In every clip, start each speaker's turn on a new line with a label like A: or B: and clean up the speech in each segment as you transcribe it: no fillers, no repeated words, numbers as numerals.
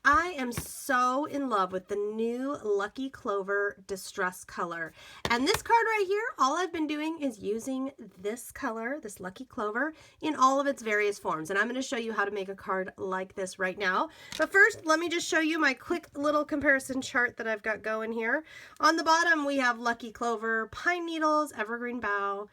A: I am so in love with the new Lucky Clover Distress color. And this card right here, all I've been doing is using this color, this Lucky Clover, in all of its various forms. And I'm going to show you how to make a card like this right now. But first, let me just show you my quick little comparison chart that I've got going here. On the bottom, we have Lucky Clover, pine needles, evergreen bough,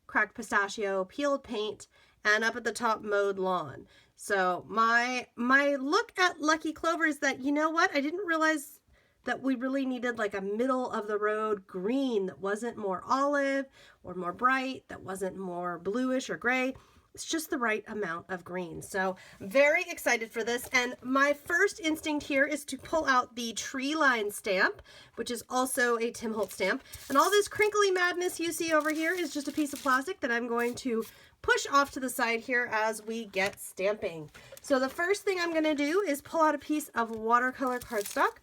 A: cracked pistachio, peeled paint, and up at the top, mowed lawn. So my look at Lucky Clover is that, you know what? I didn't realize that we really needed like a middle of the road green that wasn't more olive or more bright, that wasn't more bluish or gray. It's just the right amount of green. So very excited for this. And my first instinct here is to pull out the tree line stamp, which is also a Tim Holtz stamp. And all this crinkly madness you see over here is just a piece of plastic that I'm going to push off to the side here as we get stamping. So the first thing I'm going to do is pull out a piece of watercolor cardstock,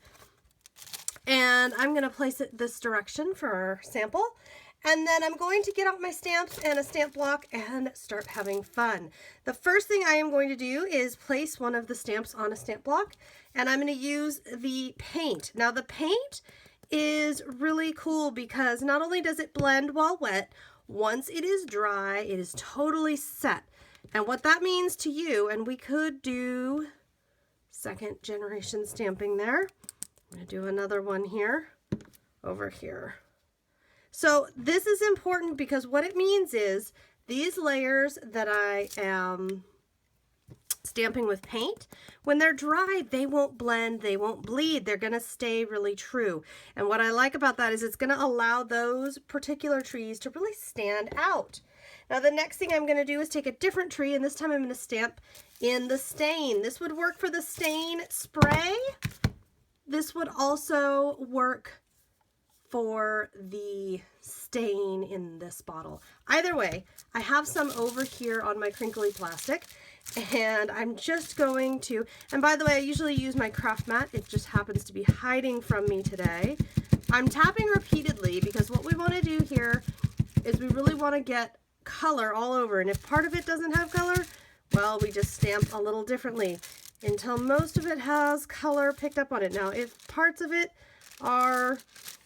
A: and I'm going to place it this direction for our sample. And then I'm going to get out my stamps and a stamp block and start having fun. The first thing I am going to do is place one of the stamps on a stamp block, and I'm going to use the paint. Now the paint is really cool because not only does it blend while wet, once it is dry, it is totally set. And what that means to you, and we could do second generation stamping there. I'm going to do another one here, over here. So this is important because what it means is these layers that I am stamping with paint, when they're dry, they won't blend, they won't bleed, they're going to stay really true. And what I like about that is it's going to allow those particular trees to really stand out. Now the next thing I'm going to do is take a different tree, and this time I'm going to stamp in the stain. This would work for the stain spray. This would also work for the stain in this bottle. Either way, I have some over here on my crinkly plastic, and I'm just going to, and by the way, I usually use my craft mat. It just happens to be hiding from me today. I'm tapping repeatedly because what we want to do here is we really want to get color all over, and if part of it doesn't have color, well, we just stamp a little differently until most of it has color picked up on it. Now, if parts of it are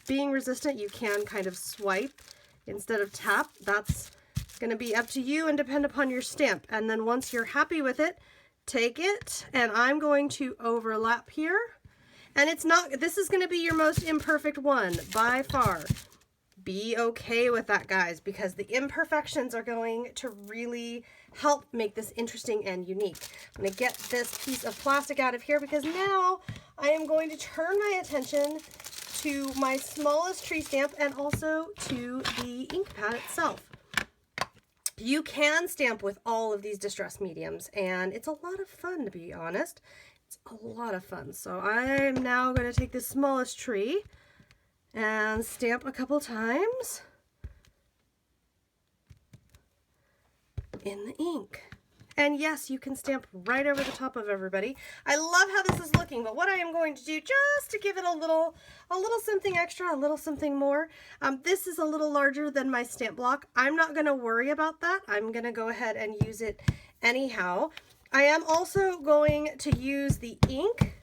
A: being resistant, you can kind of swipe instead of tap. That's going to be up to you and depend upon your stamp. And then once you're happy with it, take it, and I'm going to overlap here. And it's not, this is going to be your most imperfect one by far. Be okay with that, guys, because the imperfections are going to really help make this interesting and unique. I'm going to get this piece of plastic out of here because now I am going to turn my attention to my smallest tree stamp and also to the ink pad itself. You can stamp with all of these distress mediums, and it's a lot of fun, to be honest. It's a lot of fun. So I'm now going to take the smallest tree and stamp a couple times in the ink. And yes, you can stamp right over the top of everybody. I love how this is looking, but what I am going to do just to give it a little something extra, a little something more, this is a little larger than my stamp block. I'm not going to worry about that. I'm going to go ahead and use it anyhow. I am also going to use the ink,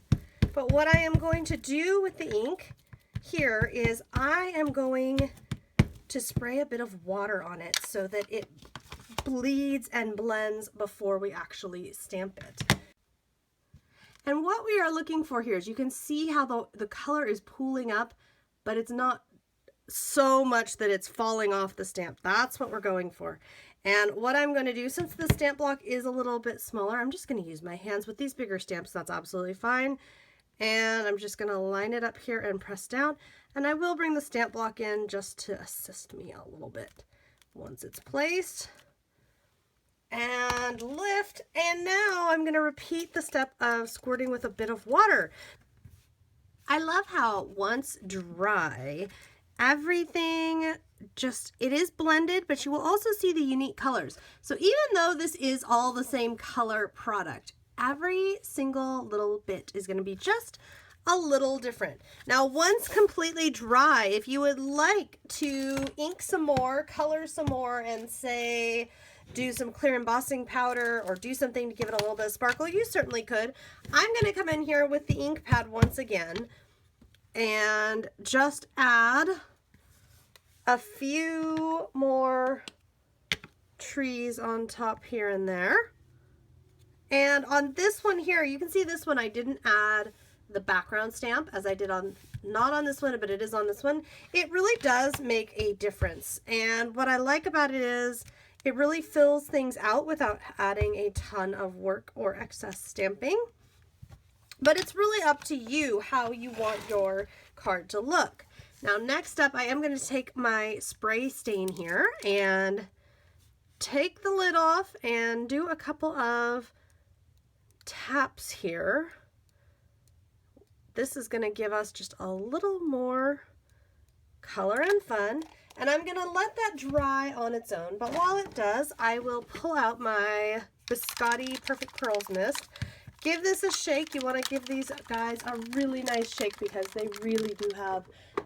A: but what I am going to do with the ink here is I am going to spray a bit of water on it so that it bleeds and blends before we actually stamp it. And what we are looking for here is you can see how the color is pooling up, but it's not so much that it's falling off the stamp. That's what we're going for. And what I'm going to do, since the stamp block is a little bit smaller, I'm just going to use my hands. With these bigger stamps, that's absolutely fine. And I'm just going to line it up here and press down. And I will bring the stamp block in just to assist me a little bit. Once it's placed, and lift, and now I'm going to repeat the step of squirting with a bit of water. I love how once dry, everything just, it is blended, but you will also see the unique colors. So even though this is all the same color product, every single little bit is going to be just a little different. Now, once completely dry, if you would like to ink some more, color some more, and say do some clear embossing powder or do something to give it a little bit of sparkle, you certainly could. I'm going to come in here with the ink pad once again and just add a few more trees on top here and there. And on this one here, you can see this one I didn't add the background stamp as I did on, not on this one, but it is on this one. It really does make a difference. And what I like about it is it really fills things out without adding a ton of work or excess stamping. But it's really up to you how you want your card to look. Now next up, I am going to take my spray stain here and take the lid off and do a couple of taps here. This is going to give us just a little more color and fun, and I'm going to let that dry on its own. But while it does, I will pull out my Biscotti Perfect Pearls Mist. Give this a shake. You want to give these guys a really nice shake because they really do have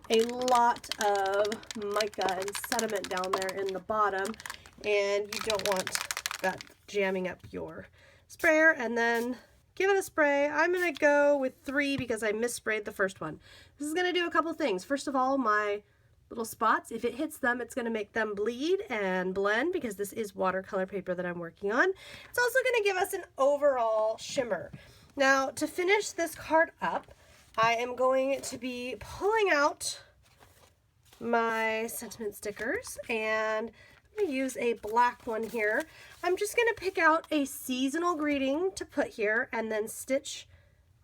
A: a lot of mica and sediment down there in the bottom, and you don't want that jamming up your sprayer. And then give it a spray. I'm going to go with 3 because I missprayed the first one. This is going to do a couple things. First of all, my little spots, if it hits them, it's going to make them bleed and blend because this is watercolor paper that I'm working on. It's also going to give us an overall shimmer. Now, to finish this card up, I am going to be pulling out my sentiment stickers, and I'm going to use a black one here. I'm just going to pick out a seasonal greeting to put here and then stitch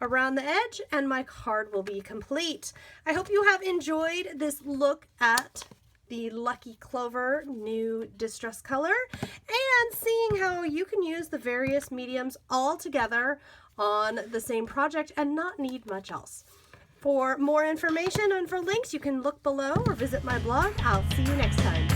A: around the edge, and my card will be complete. I hope you have enjoyed this look at the Lucky Clover new distress color and seeing how you can use the various mediums all together on the same project and not need much else. For more information and for links, you can look below or visit my blog. I'll see you next time.